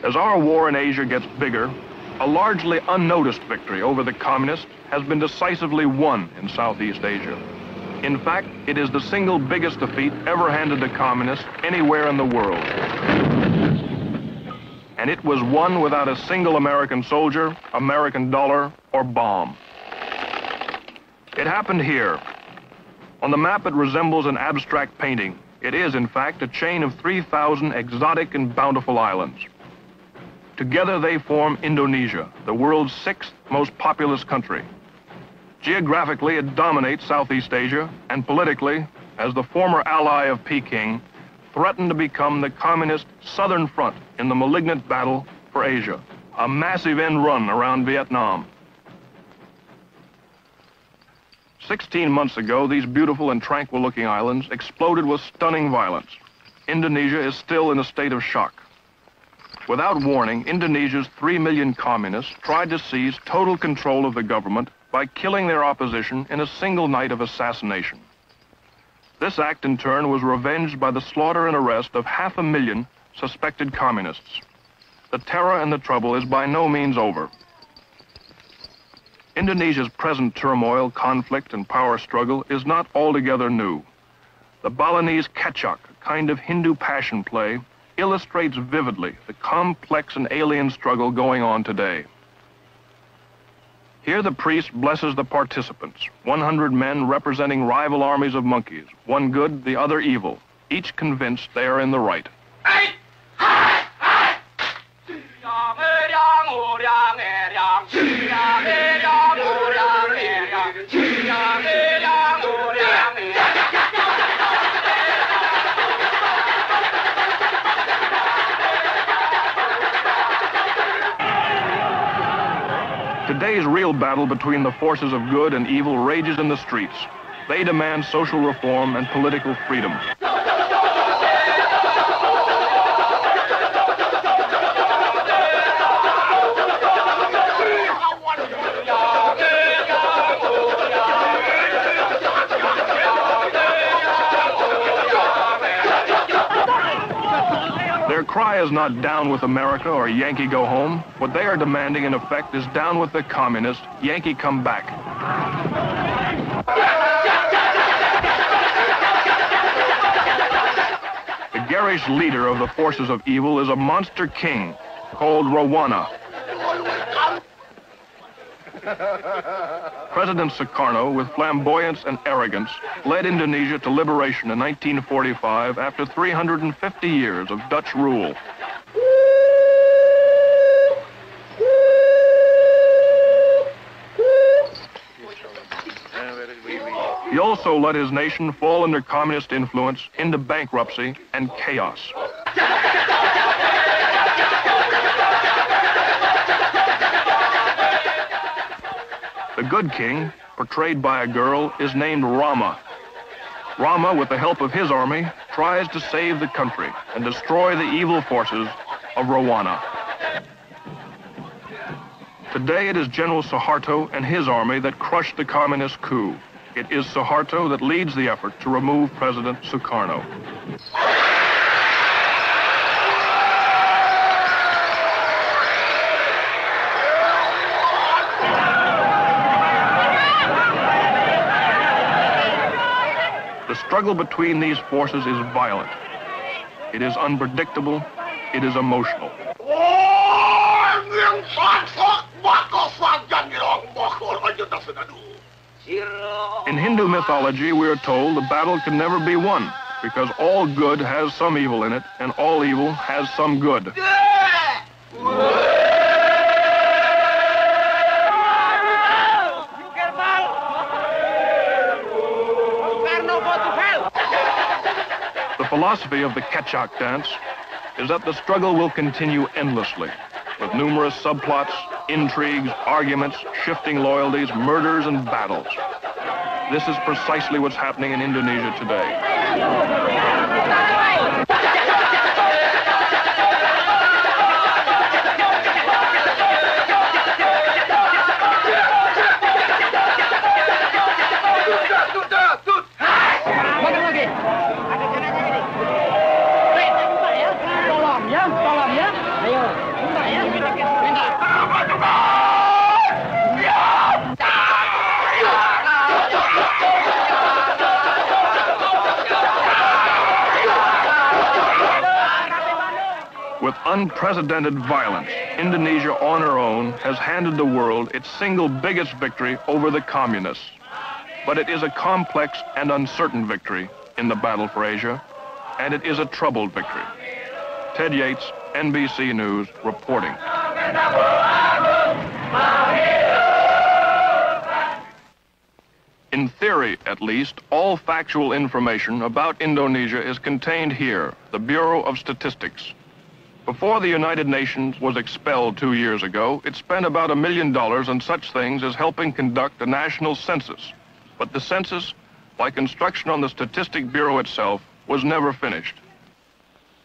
As our war in Asia gets bigger, a largely unnoticed victory over the communists has been decisively won in Southeast Asia. In fact, it is the single biggest defeat ever handed to communists anywhere in the world. And it was won without a single American soldier, American dollar, or bomb. It happened here. On the map, it resembles an abstract painting. It is, in fact, a chain of 3,000 exotic and bountiful islands. Together they form Indonesia, the world's 6th most populous country. Geographically, it dominates Southeast Asia, and politically, as the former ally of Peking, threatened to become the communist Southern Front in the malignant battle for Asia, a massive end run around Vietnam. 16 months ago, these beautiful and tranquil-looking islands exploded with stunning violence. Indonesia is still in a state of shock. Without warning, Indonesia's 3 million communists tried to seize total control of the government by killing their opposition in a single night of assassination. This act, in turn, was revenged by the slaughter and arrest of 500,000 suspected communists. The terror and the trouble is by no means over. Indonesia's present turmoil, conflict, and power struggle is not altogether new. The Balinese kecak, a kind of Hindu passion play, illustrates vividly the complex and alien struggle going on today. Here the priest blesses the participants, 100 men representing rival armies of monkeys, one good, the other evil, each convinced they are in the right. Today's real battle between the forces of good and evil rages in the streets. They demand social reform and political freedom. Their cry is not down with America or Yankee go home. What they are demanding, in effect, is down with the communists, Yankee come back. The garish leader of the forces of evil is a monster king called Maulana. President Sukarno, with flamboyance and arrogance, led Indonesia to liberation in 1945 after 350 years of Dutch rule. He also let his nation fall under communist influence, into bankruptcy and chaos. The good king, portrayed by a girl, is named Rama. Rama, with the help of his army, tries to save the country and destroy the evil forces of Maulana. Today it is General Suharto and his army that crushed the communist coup. It is Suharto that leads the effort to remove President Sukarno. The struggle between these forces is violent. It is unpredictable. It is emotional. In Hindu mythology, we are told the battle can never be won because all good has some evil in it and all evil has some good. The philosophy of the kecak dance is that the struggle will continue endlessly, with numerous subplots, intrigues, arguments, shifting loyalties, murders, and battles. This is precisely what's happening in Indonesia today. With unprecedented violence, Indonesia on her own has handed the world its single biggest victory over the communists. But it is a complex and uncertain victory in the battle for Asia, and it is a troubled victory. Ted Yates, NBC News, reporting. In theory, at least, all factual information about Indonesia is contained here, the Bureau of Statistics. Before the United Nations was expelled 2 years ago, it spent about $1 million on such things as helping conduct a national census. But the census, like instruction on the Statistic Bureau itself, was never finished.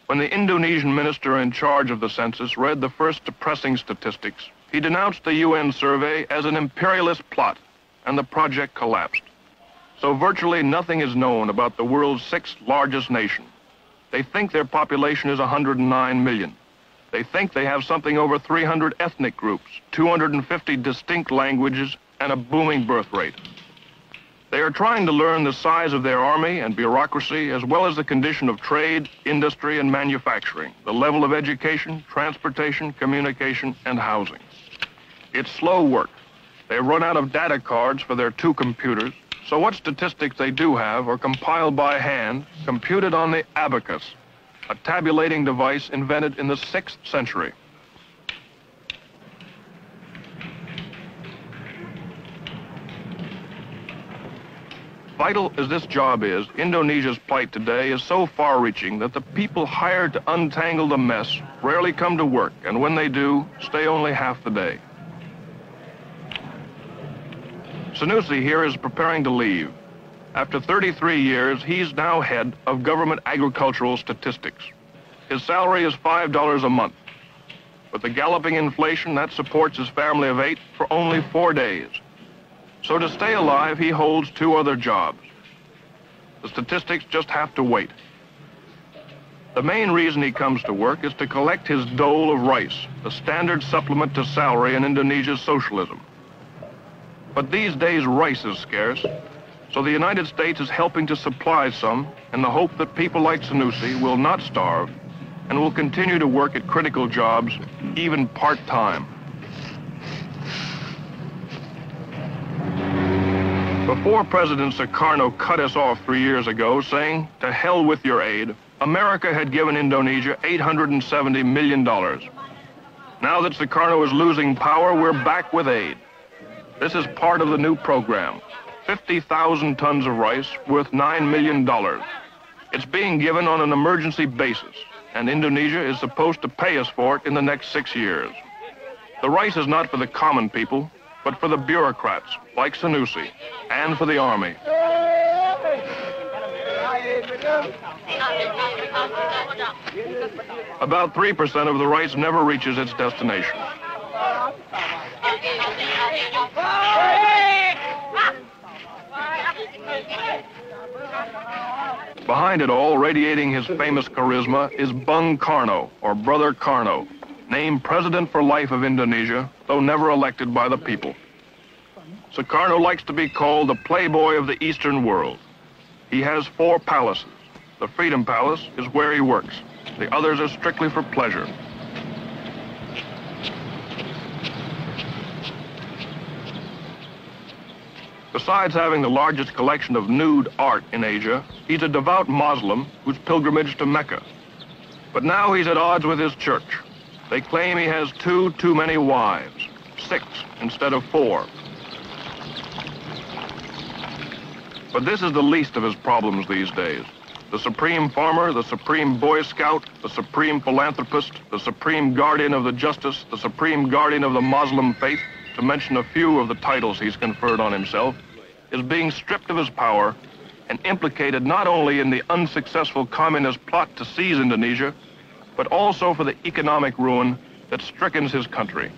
When the Indonesian minister in charge of the census read the first depressing statistics, he denounced the UN survey as an imperialist plot, and the project collapsed. So virtually nothing is known about the world's sixth largest nation. They think their population is 109 million. They think they have something over 300 ethnic groups, 250 distinct languages, and a booming birth rate. They are trying to learn the size of their army and bureaucracy, as well as the condition of trade, industry, and manufacturing, the level of education, transportation, communication, and housing. It's slow work. They run out of data cards for their 2 computers, so what statistics they do have are compiled by hand, computed on the abacus, a tabulating device invented in the 6th century. Vital as this job is, Indonesia's plight today is so far-reaching that the people hired to untangle the mess rarely come to work, and when they do, stay only half the day. Sanusi here is preparing to leave. After 33 years, he's now head of government agricultural statistics. His salary is $5 a month. With the galloping inflation, that supports his family of 8 for only 4 days. So to stay alive, he holds 2 other jobs. The statistics just have to wait. The main reason he comes to work is to collect his dole of rice, the standard supplement to salary in Indonesia's socialism. But these days, rice is scarce, so the United States is helping to supply some in the hope that people like Sanusi will not starve and will continue to work at critical jobs, even part-time. Before President Sukarno cut us off 3 years ago, saying, "To hell with your aid," America had given Indonesia $870 million. Now that Sukarno is losing power, we're back with aid. This is part of the new program, 50,000 tons of rice worth $9 million. It's being given on an emergency basis, and Indonesia is supposed to pay us for it in the next 6 years. The rice is not for the common people, but for the bureaucrats, like Sanusi, and for the army. About 3% of the rice never reaches its destination. Behind it all, radiating his famous charisma, is Bung Karno, or Brother Karno, named President for Life of Indonesia, though never elected by the people. Sukarno likes to be called the playboy of the Eastern world. He has 4 palaces. The Freedom Palace is where he works. The others are strictly for pleasure. Besides having the largest collection of nude art in Asia, he's a devout Muslim who's pilgrimaged to Mecca. But now he's at odds with his church. They claim he has 2 too many wives, 6 instead of 4. But this is the least of his problems these days. The supreme farmer, the supreme Boy Scout, the supreme philanthropist, the supreme guardian of the justice, the supreme guardian of the Muslim faith, to mention a few of the titles he's conferred on himself, is being stripped of his power and implicated not only in the unsuccessful communist plot to seize Indonesia, but also for the economic ruin that strickens his country.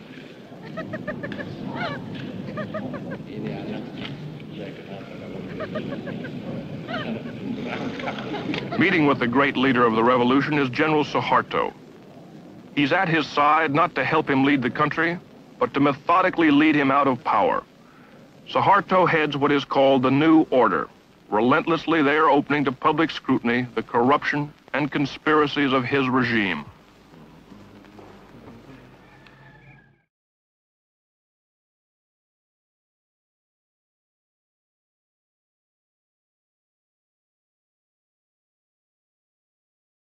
Meeting with the great leader of the revolution is General Suharto. He's at his side not to help him lead the country, but to methodically lead him out of power. Suharto heads what is called the New Order. Relentlessly, they are opening to public scrutiny the corruption and conspiracies of his regime.